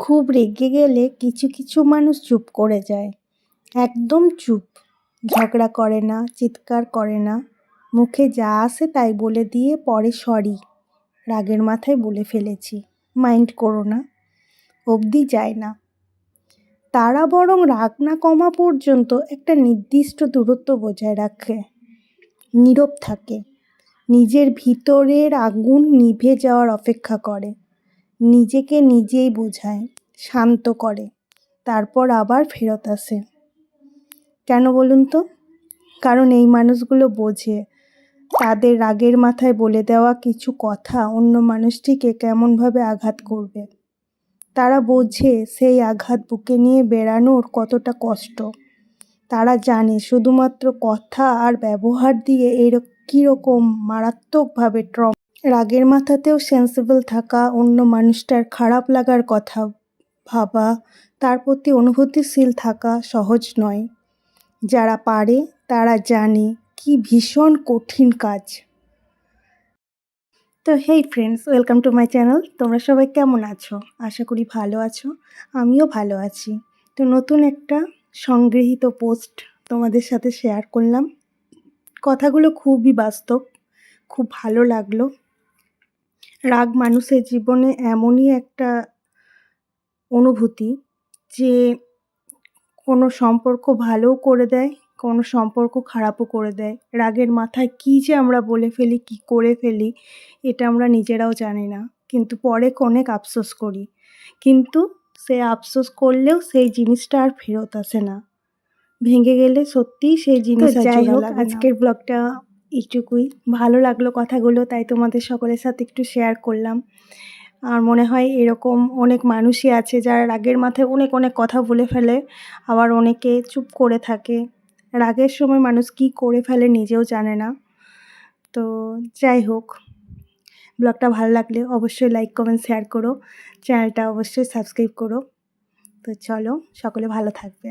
খুব রেগে গেলে কিছু কিছু মানুষ চুপ করে যায়, একদম চুপ। ঝগড়া করে না, চিৎকার করে না, মুখে যা আসে তাই বলে দিয়ে পরে সরি, রাগের মাথায় বলে ফেলেছি, মাইন্ড করো না অবধি যায় না। তারা বরং রাগ না কমা পর্যন্ত একটা নির্দিষ্ট দূরত্ব বজায় রাখে, নীরব থাকে, নিজের ভিতরের আগুন নিভে যাওয়ার অপেক্ষা করে, নিজেকে নিজেই বোঝায়, শান্ত করে, তারপর আবার ফেরত আসে। কেন বলুন তো? কারণ এই মানুষগুলো বোঝে তাদের রাগের মাথায় বলে দেওয়া কিছু কথা অন্য মানুষটিকে কেমনভাবে আঘাত করবে। তারা বোঝে সেই আঘাত বুকে নিয়ে বেড়ানোর কতটা কষ্ট। তারা জানে শুধুমাত্র কথা আর ব্যবহার দিয়ে কীরকম মারাত্মকভাবে রাগের মাথাতেও সেন্সিবল থাকা, অন্য মানুষটার খারাপ লাগার কথা ভাবা, তার প্রতি অনুভূতিশীল থাকা সহজ নয়। যারা পারে তারা জানে কি ভীষণ কঠিন কাজ। তো হেই friends, welcome to my channel. তোমরা সবাই কেমন আছো? আশা করি ভালো আছো, আমিও ভালো আছি। তো নতুন একটা সংগৃহীত পোস্ট তোমাদের সাথে শেয়ার করলাম। কথাগুলো খুবই বাস্তব, খুব ভালো লাগলো। রাগ মানুষের জীবনে এমনই একটা অনুভূতি যে কোনো সম্পর্ক ভালোও করে দেয়, কোনো সম্পর্ক খারাপও করে দেয়। রাগের মাথায় কী যে আমরা বলে ফেলি, কী করে ফেলি, এটা আমরা নিজেরাও জানি না, কিন্তু পরে অনেক আফসোস করি। কিন্তু সে আফসোস করলেও সেই জিনিসটা আর ফেরত আসে না। ভেঙে গেলে সত্যিই সেই জিনিস আর জোড়া লাগে না। আজকের ব্লগটা এইটুকুই। ভালো লাগলো কথাগুলো, তাই তোমাদের সকলের সাথে একটু শেয়ার করলাম। আর মনে হয় এরকম অনেক মানুষই আছে যারা রাগের মাথায় অনেক অনেক কথা বলে ফেলে, আবার অনেকে চুপ করে থাকে। রাগের সময় মানুষ কী করে ফেলে নিজেও জানে না। তো যাই হোক, ব্লগটা ভালো লাগলে অবশ্যই লাইক, কমেন্ট, শেয়ার করো। চ্যানেলটা অবশ্যই সাবস্ক্রাইব করো। তো চলো, সকলে ভালো থাকবে।